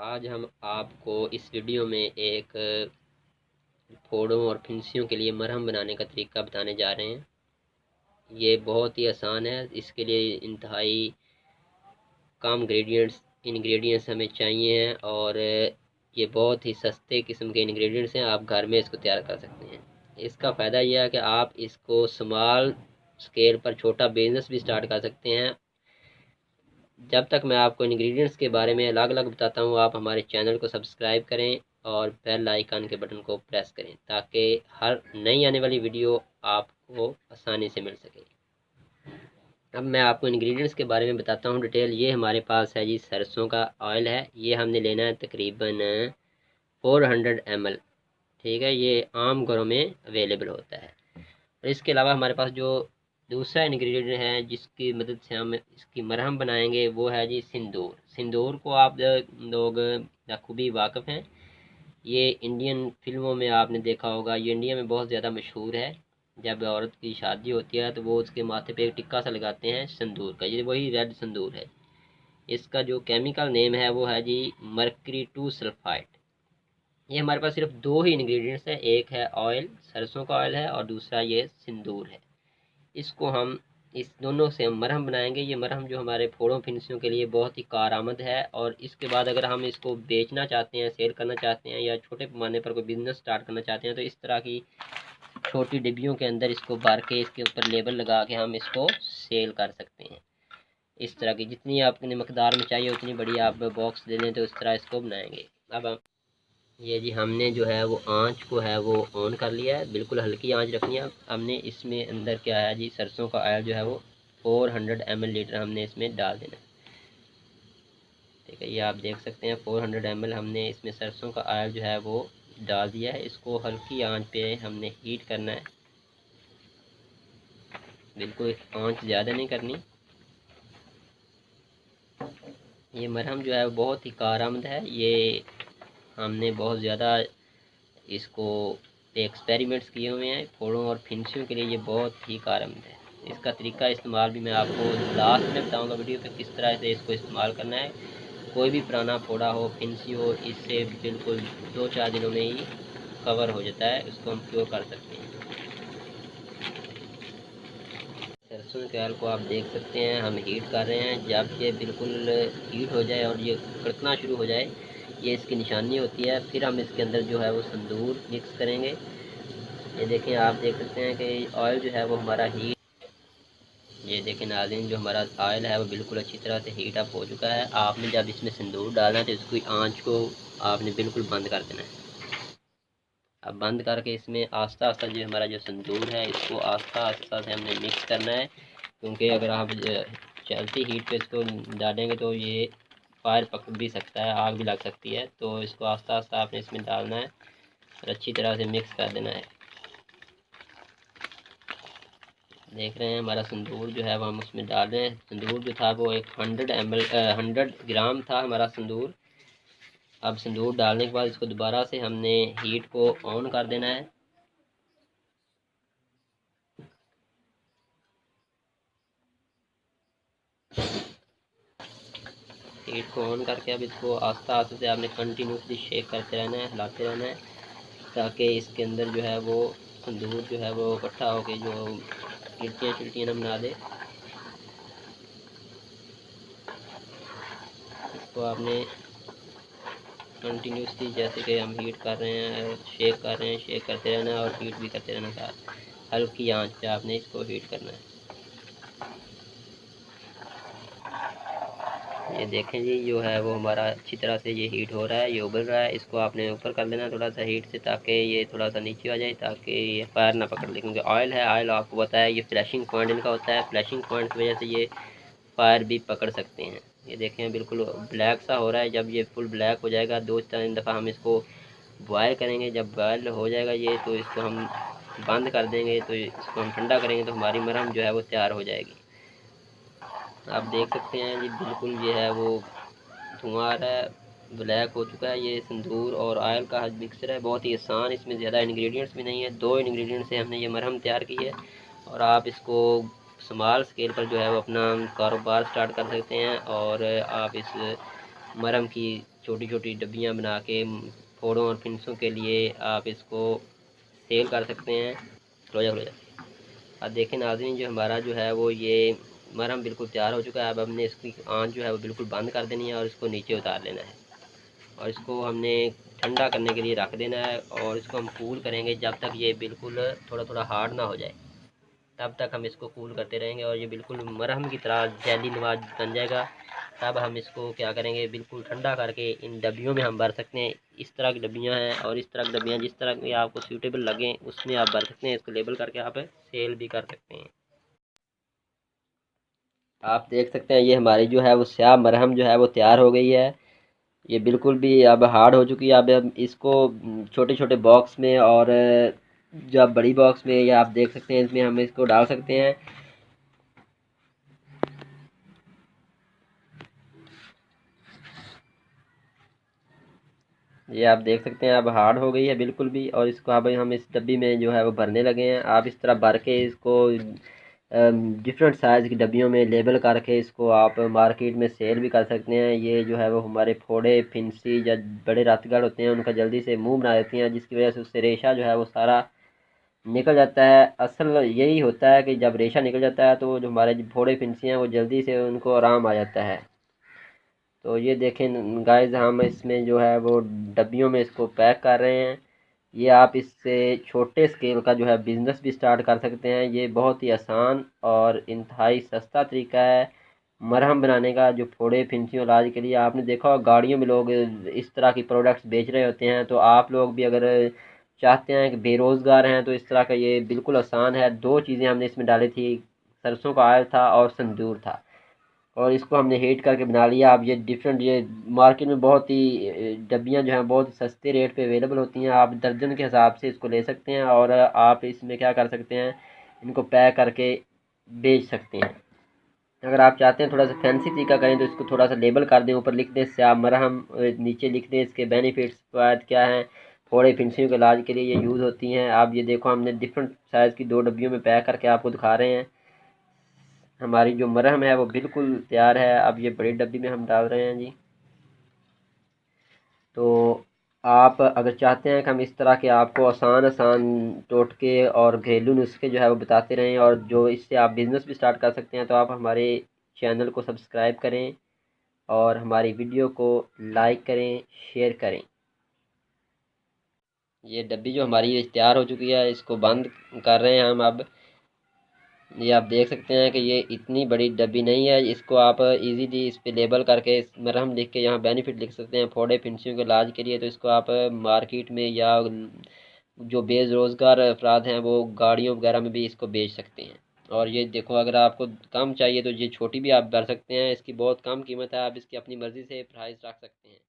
आज हम आपको इस वीडियो में एक फोड़ों और फिंसियों के लिए मरहम बनाने का तरीका बताने जा रहे हैं। ये बहुत ही आसान है। इसके लिए इंतहाई कम इंग्रेडिएंट्स हमें चाहिए हैं और ये बहुत ही सस्ते किस्म के इंग्रेडिएंट्स हैं। आप घर में इसको तैयार कर सकते हैं। इसका फ़ायदा यह है कि आप इसको स्मॉल स्केल पर छोटा बिजनेस भी स्टार्ट कर सकते हैं। जब तक मैं आपको इंग्रेडिएंट्स के बारे में अलग अलग बताता हूँ, आप हमारे चैनल को सब्सक्राइब करें और बेल आइकन के बटन को प्रेस करें ताकि हर नई आने वाली वीडियो आपको आसानी से मिल सके। अब मैं आपको इंग्रेडिएंट्स के बारे में बताता हूँ डिटेल। ये हमारे पास है जी, सरसों का ऑयल है। ये हमने लेना है तकरीबन 400 ml। ठीक है, ये आम घरों में अवेलेबल होता है। और इसके अलावा हमारे पास जो दूसरा इंग्रेडिएंट है जिसकी मदद से हम इसकी मरहम बनाएंगे, वो है जी सिंदूर। सिंदूर को आप लोग बखूबी वाकिफ़ हैं। ये इंडियन फिल्मों में आपने देखा होगा। ये इंडिया में बहुत ज़्यादा मशहूर है। जब औरत की शादी होती है तो वो उसके माथे पे एक टिक्का सा लगाते हैं सिंदूर का। ये वही रेड सिंदूर है। इसका जो केमिकल नेम है वो है जी मर्करी 2 सल्फाइड। ये हमारे पास सिर्फ दो ही इंग्रेडिएंट्स हैं। एक है ऑयल, सरसों का ऑयल है, और दूसरा ये सिंदूर है। इसको हम इस दोनों से हम मरहम बनाएंगे। ये मरहम जो हमारे फोड़ों फिंसियों के लिए बहुत ही कारआमद है। और इसके बाद अगर हम इसको बेचना चाहते हैं, सेल करना चाहते हैं, या छोटे पैमाने पर कोई बिजनेस स्टार्ट करना चाहते हैं, तो इस तरह की छोटी डिब्बियों के अंदर इसको भर के इसके ऊपर लेबल लगा के हम इसको सेल कर सकते हैं। इस तरह की जितनी आपने मकदार में चाहिए उतनी बड़ी आप बॉक्स दे दें तो इस तरह इसको बनाएंगे। अब हम ये जी, हमने जो है वो आंच को है वो ऑन कर लिया है। बिल्कुल हल्की आंच रखनी है। हमने इसमें अंदर क्या है जी, सरसों का ऑयल जो है वो 400 ml लीटर हमने इसमें डाल देना है। ठीक है, ये आप देख सकते हैं 400 ml हमने इसमें सरसों का ऑयल जो है वो डाल दिया है। इसको हल्की आंच पे हमने हीट करना है। बिल्कुल आंच ज़्यादा नहीं करनी। ये मरहम जो है बहुत ही कारआमद है। ये हमने बहुत ज़्यादा इसको एक्सपेरिमेंट्स किए हुए हैं। फोड़ों और फिंसियों के लिए ये बहुत ही कारआमद है। इसका तरीका इस्तेमाल भी मैं आपको लास्ट में बताऊंगा वीडियो पे, किस तरह से इसको इस्तेमाल करना है। कोई भी पुराना फोड़ा हो, फिंसी हो, इससे बिल्कुल 2-4 दिनों में ही कवर हो जाता है। इसको हम क्योर कर सकते हैं। सरसों के तेल को आप देख सकते हैं हम हीट कर रहे हैं। जब ये बिल्कुल हीट हो जाए और ये कड़कना शुरू हो जाए, ये इसकी निशानी होती है। फिर हम इसके अंदर जो है वो सिंदूर मिक्स करेंगे। ये देखें, आप देख सकते हैं कि ऑयल जो है वो हमारा हीट, ये देखें नाज़रीन, जो हमारा ऑयल है वो बिल्कुल अच्छी तरह से हीट अप हो चुका है। आपने जब इसमें सिंदूर डालना है तो इसकी आंच को आपने बिल्कुल बंद कर देना है। अब बंद करके इसमें आस्ता आस्ता जो हमारा जो सिंदूर है इसको आस्ता आस्ता से हमने मिक्स करना है। क्योंकि अगर आप चलती हीट पे इसको डालेंगे तो ये फायर पकड़ भी सकता है, आग भी लग सकती है। तो इसको आस्ता आस्ता आपने इसमें डालना है और अच्छी तरह से मिक्स कर देना है। देख रहे हैं हमारा सिंदूर जो है वो हम उसमें डाल रहे हैं। सिंदूर जो था वो एक 100 ग्राम था हमारा सिंदूर। अब सिंदूर डालने के बाद इसको दोबारा से हमने हीट को ऑन कर देना है। हीट को ऑन करके अब इसको आस्ता आस्ता से आपने कंटिन्यूसली शेक करते रहना है, हिलाते रहना है, ताकि इसके अंदर जो है वो सिंदूर जो है वो इकट्ठा होके जो गिल्टियाँ चिल्टियाँ ना बना दे। इसको आपने कंटिन्यूसली, जैसे कि हम हीट कर रहे हैं, शेक कर रहे हैं, शेक करते रहना है और हीट भी करते रहना साथ। हल्की आंच पे आपने इसको हीट करना है। ये देखें जी, जो है वो हमारा अच्छी तरह से ये हीट हो रहा है, ये उबल रहा है। इसको आपने ऊपर कर देना थोड़ा सा हीट से, ताकि ये थोड़ा सा नीचे आ जाए, ताकि ये फायर ना पकड़ ले। क्योंकि ऑयल है, ऑयल आपको पता है ये फ्लैशिंग पॉइंट इनका होता है। फ्लैशिंग पॉइंट की वजह से ये फायर भी पकड़ सकते हैं। ये देखें बिल्कुल ब्लैक सा हो रहा है। जब ये फुल ब्लैक हो जाएगा 2-3 दफ़ा हम इसको बॉयल करेंगे। जब बॉयल हो जाएगा ये, तो इसको हम बंद कर देंगे। तो इसको हम ठंडा करेंगे तो हमारी मरहम जो है वो तैयार हो जाएगी। आप देख सकते हैं जी, बिल्कुल ये है वो धुआं आ रहा है, ब्लैक हो चुका है। ये सिंदूर और ऑयल का मिक्सचर है, बहुत ही आसान। इसमें ज़्यादा इंग्रेडिएंट्स भी नहीं है। 2 इंग्रेडिएंट से हमने ये मरहम तैयार की है। और आप इसको स्मॉल स्केल पर जो है वो अपना कारोबार स्टार्ट कर सकते हैं। और आप इस मरहम की छोटी छोटी डब्बियाँ बना के फोड़ों और फिंसों के लिए आप इसको सेल कर सकते हैं। Close close. अब देखें नाज़रीन, जो हमारा जो है वो ये मरहम बिल्कुल तैयार हो चुका है। अब हमने इसकी आंच जो है वो बिल्कुल बंद कर देनी है और इसको नीचे उतार लेना है और इसको हमने ठंडा करने के लिए रख देना है और इसको हम कूल करेंगे जब तक ये बिल्कुल थोड़ा थोड़ा हार्ड ना हो जाए, तब तक हम इसको कूल करते रहेंगे और ये बिल्कुल मरहम की तरह जेली नवाज बन जाएगा। तब हम इसको क्या करेंगे, बिल्कुल ठंडा करके इन डब्बियों में हम भर सकते हैं। इस तरह की डब्बियाँ हैं और इस तरह की डब्बियाँ जिस तरह की आपको सूटेबल लगें उसमें आप भर सकते हैं। इसको लेबल करके आप सेल भी कर सकते हैं। आप देख सकते हैं ये हमारी जो है वो स्याह मरहम जो है वो तैयार हो गई है। ये बिल्कुल भी अब हार्ड हो चुकी है। अब हम इसको छोटे छोटे बॉक्स में और जब बड़ी बॉक्स में, या आप देख सकते हैं इसमें हम इसको डाल सकते हैं। ये आप देख सकते हैं अब हार्ड हो गई है बिल्कुल भी, और इसको अब हम इस डब्बी में जो है वो भरने लगे हैं। आप इस तरह भर के इसको डिफरेंट साइज़ की डब्बियों में लेबल करके इसको आप मार्केट में सेल भी कर सकते हैं। ये जो है वो हमारे फोड़े फिंसी या बड़े रातगढ़ होते हैं उनका जल्दी से मुंह बना देती हैं, जिसकी वजह से उससे रेशा जो है वो सारा निकल जाता है। असल यही होता है कि जब रेशा निकल जाता है तो जो हमारे फोड़े फिंसी हैं वो जल्दी से उनको आराम आ जाता है। तो ये देखें गाइस, हम इसमें जो है वो डब्बियों में इसको पैक कर रहे हैं। ये आप इससे छोटे स्केल का जो है बिज़नेस भी स्टार्ट कर सकते हैं। ये बहुत ही आसान और इंतहाई सस्ता तरीका है मरहम बनाने का, जो फोड़े फिंसियों इलाज के लिए। आपने देखा होगा गाड़ियों में लोग इस तरह की प्रोडक्ट्स बेच रहे होते हैं। तो आप लोग भी अगर चाहते हैं कि बेरोज़गार हैं तो इस तरह का ये बिल्कुल आसान है। दो चीज़ें हमने इसमें डाली थी, सरसों का ऑयल था और संदूर था, और इसको हमने हीट करके बना लिया। अब ये डिफरेंट, ये मार्केट में बहुत ही डब्बियाँ जो हैं बहुत सस्ते रेट पे अवेलेबल होती हैं। आप दर्जन के हिसाब से इसको ले सकते हैं और आप इसमें क्या कर सकते हैं, इनको पैक करके बेच सकते हैं। अगर आप चाहते हैं थोड़ा सा फैंसी तरीका करें तो इसको थोड़ा सा लेबल कर दें, ऊपर लिख दें स्याह मरहम, नीचे लिख दें इसके बेनिफिट्स फ़वाद क्या हैं, फोड़े फिंसियों के इलाज के लिए ये यूज़ होती हैं। आप ये देखो हमने डिफरेंट साइज़ की दो डब्बियों में पैक करके आपको दिखा रहे हैं। हमारी जो मरहम है वो बिल्कुल तैयार है। अब ये बड़ी डब्बी में हम डाल रहे हैं जी। तो आप अगर चाहते हैं कि हम इस तरह के आपको आसान आसान टोटके और घरेलू नुस्खे जो है वो बताते रहें और जो इससे आप बिज़नेस भी स्टार्ट कर सकते हैं, तो आप हमारे चैनल को सब्सक्राइब करें और हमारी वीडियो को लाइक करें, शेयर करें। ये डब्बी जो हमारी तैयार हो चुकी है, इसको बंद कर रहे हैं हम अब। ये आप देख सकते हैं कि ये इतनी बड़ी डब्बी नहीं है। इसको आप इजीली इस पे लेबल करके मरहम लिख के यहाँ बेनिफिट लिख सकते हैं फोड़े फिंसियों के इलाज के लिए। तो इसको आप मार्केट में या जो बेरोज़गार अफराद हैं वो गाड़ियों वगैरह में भी इसको बेच सकते हैं। और ये देखो, अगर आपको कम चाहिए तो ये छोटी भी आप भर सकते हैं। इसकी बहुत कम कीमत है, आप इसकी अपनी मर्ज़ी से प्राइस रख सकते हैं।